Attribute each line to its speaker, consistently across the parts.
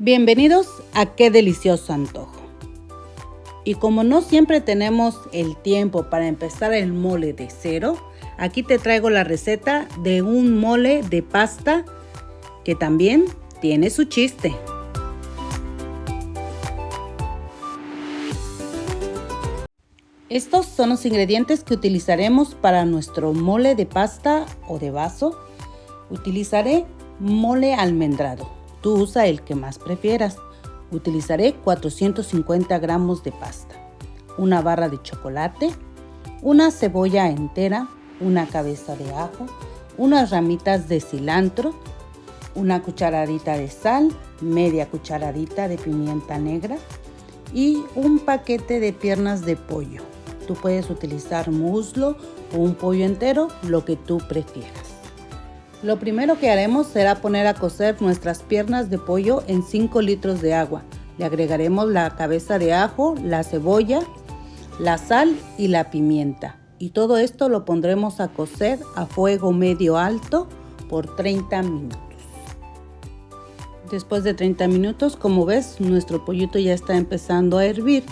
Speaker 1: Bienvenidos a Qué Delicioso Antojo. Y como no siempre tenemos el tiempo para empezar el mole de cero, aquí te traigo la receta de un mole de pasta que también tiene su chiste. Estos son los ingredientes que utilizaremos para nuestro mole de pasta o de vaso. Utilizaré mole almendrado. Tú usa el que más prefieras. Utilizaré 450 gramos de pasta, una barra de chocolate, una cebolla entera, una cabeza de ajo, unas ramitas de cilantro, una cucharadita de sal, media cucharadita de pimienta negra y un paquete de piernas de pollo. Tú puedes utilizar muslo o un pollo entero, lo que tú prefieras. Lo primero que haremos será poner a cocer nuestras piernas de pollo en 5 litros de agua. Le agregaremos la cabeza de ajo, la cebolla, la sal y la pimienta. Y todo esto lo pondremos a cocer a fuego medio alto por 30 minutos. Después de 30 minutos, como ves, nuestro pollito ya está empezando a hervir.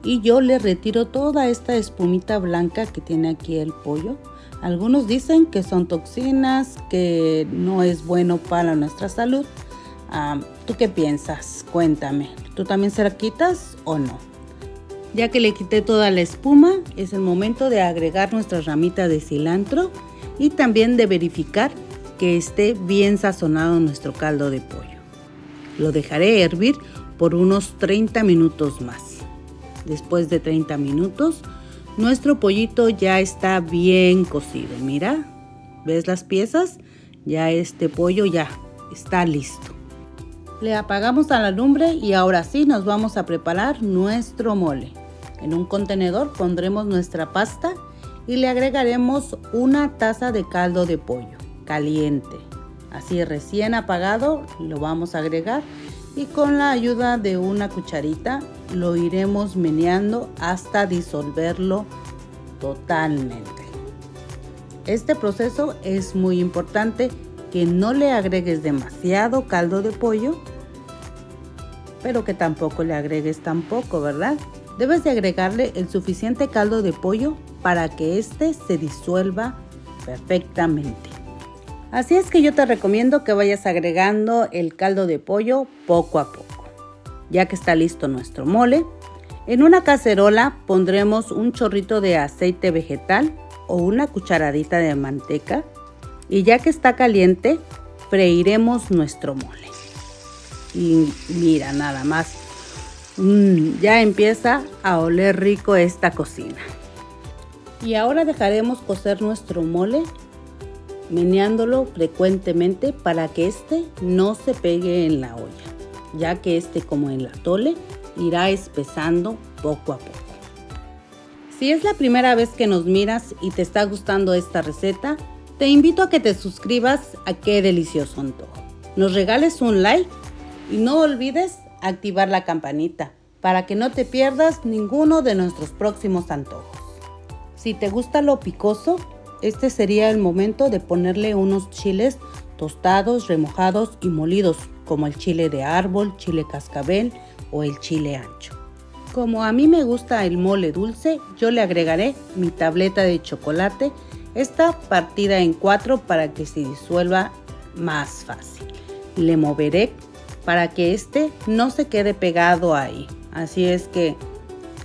Speaker 1: Y yo le retiro toda esta espumita blanca que tiene aquí el pollo. Algunos dicen que son toxinas, que no es bueno para nuestra salud. ¿Tú qué piensas? Cuéntame. ¿Tú también se la quitas o no? Ya que le quité toda la espuma, es el momento de agregar nuestra ramita de cilantro y también de verificar que esté bien sazonado nuestro caldo de pollo. Lo dejaré hervir por unos 30 minutos más. Después de 30 minutos, nuestro pollito ya está bien cocido. Mira, ¿ves las piezas? Ya este pollo ya está listo. Le apagamos a la lumbre y ahora sí nos vamos a preparar nuestro mole. En un contenedor pondremos nuestra pasta y le agregaremos una taza de caldo de pollo caliente. Así recién apagado lo vamos a agregar y con la ayuda de una cucharita lo iremos meneando hasta disolverlo totalmente. Este proceso es muy importante, que no le agregues demasiado caldo de pollo, pero que tampoco le agregues tan poco, ¿verdad? Debes de agregarle el suficiente caldo de pollo para que este se disuelva perfectamente. Así es que yo te recomiendo que vayas agregando el caldo de pollo poco a poco. Ya que está listo nuestro mole, en una cacerola pondremos un chorrito de aceite vegetal o una cucharadita de manteca y ya que está caliente, freiremos nuestro mole. Y mira nada más, ya empieza a oler rico esta cocina. Y ahora dejaremos cocer nuestro mole meneándolo frecuentemente para que este no se pegue en la olla, ya que este, como el atole, irá espesando poco a poco. Si es la primera vez que nos miras y te está gustando esta receta, te invito a que te suscribas a Qué Delicioso Antojo. Nos regales un like y no olvides activar la campanita para que no te pierdas ninguno de nuestros próximos antojos. Si te gusta lo picoso, este sería el momento de ponerle unos chiles tostados, remojados y molidos, como el chile de árbol, chile cascabel o el chile ancho. Como a mí me gusta el mole dulce, yo le agregaré mi tableta de chocolate, esta partida en 4 para que se disuelva más fácil. Le moveré para que este no se quede pegado ahí, así es que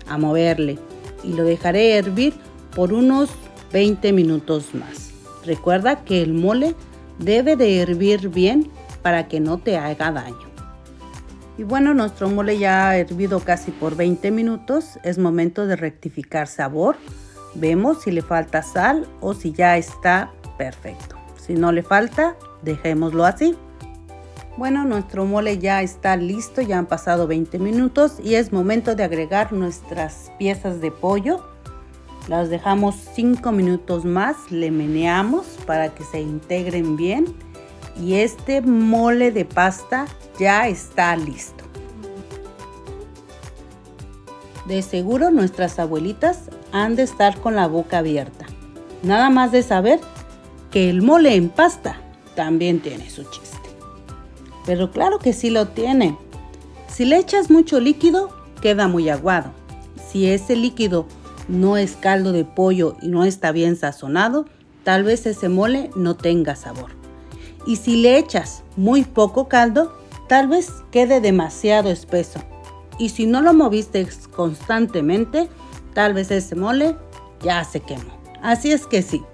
Speaker 1: a moverle y lo dejaré hervir por unos 20 minutos más. Recuerda que el mole debe de hervir bien para que no te haga daño. Y bueno, nuestro mole ya ha hervido casi por 20 minutos. Es momento de rectificar sabor. Vemos si le falta sal o si ya está perfecto. Si no le falta, dejémoslo así. Bueno, nuestro mole ya está listo, ya han pasado 20 minutos y es momento de agregar nuestras piezas de pollo. Las dejamos 5 minutos más, le meneamos para que se integren bien y este mole de pasta ya está listo. De seguro nuestras abuelitas han de estar con la boca abierta, nada más de saber que el mole en pasta también tiene su chiste. Pero claro que sí lo tiene. Si le echas mucho líquido, queda muy aguado. Si ese líquido no es caldo de pollo y no está bien sazonado, tal vez ese mole no tenga sabor. Y si le echas muy poco caldo, tal vez quede demasiado espeso. Y si no lo moviste constantemente, tal vez ese mole ya se quemó. Así es que sí,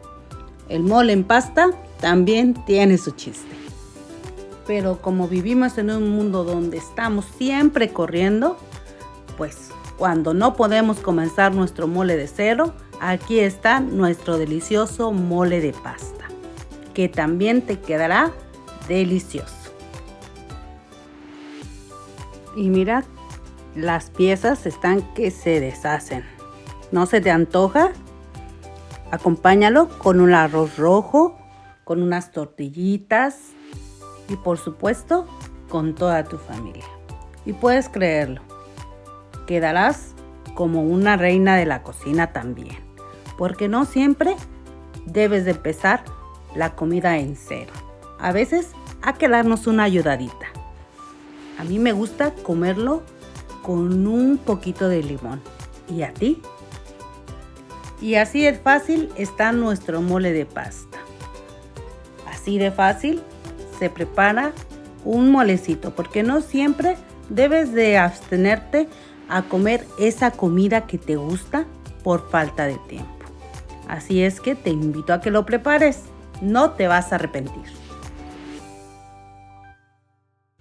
Speaker 1: el mole en pasta también tiene su chiste. Pero como vivimos en un mundo donde estamos siempre corriendo, pues cuando no podemos comenzar nuestro mole de cero, aquí está nuestro delicioso mole de pasta, que también te quedará delicioso. Y mira, las piezas están que se deshacen. ¿No se te antoja? Acompáñalo con un arroz rojo, con unas tortillitas y por supuesto con toda tu familia. Y puedes creerlo, quedarás como una reina de la cocina también, porque no siempre debes de empezar la comida en cero. A veces hay que darnos una ayudadita. A mí me gusta comerlo con un poquito de limón. ¿Y a ti? Y así de fácil está nuestro mole de pasta. Así de fácil se prepara un molecito, porque no siempre debes de abstenerte a comer esa comida que te gusta por falta de tiempo. Así es que te invito a que lo prepares, no te vas a arrepentir.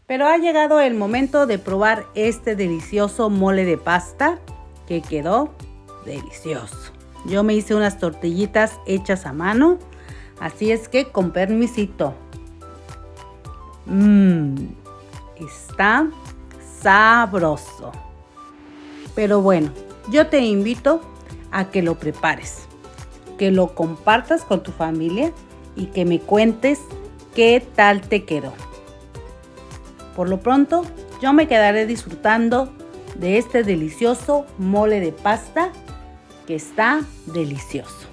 Speaker 1: Pero ha llegado el momento de probar este delicioso mole de pasta que quedó delicioso. Yo me hice unas tortillitas hechas a mano, así es que con permisito. Está sabroso. Pero bueno, yo te invito a que lo prepares, que lo compartas con tu familia y que me cuentes qué tal te quedó. Por lo pronto, yo me quedaré disfrutando de este delicioso mole de pasta que está delicioso.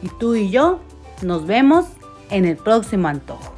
Speaker 1: Y tú y yo nos vemos en el próximo antojo.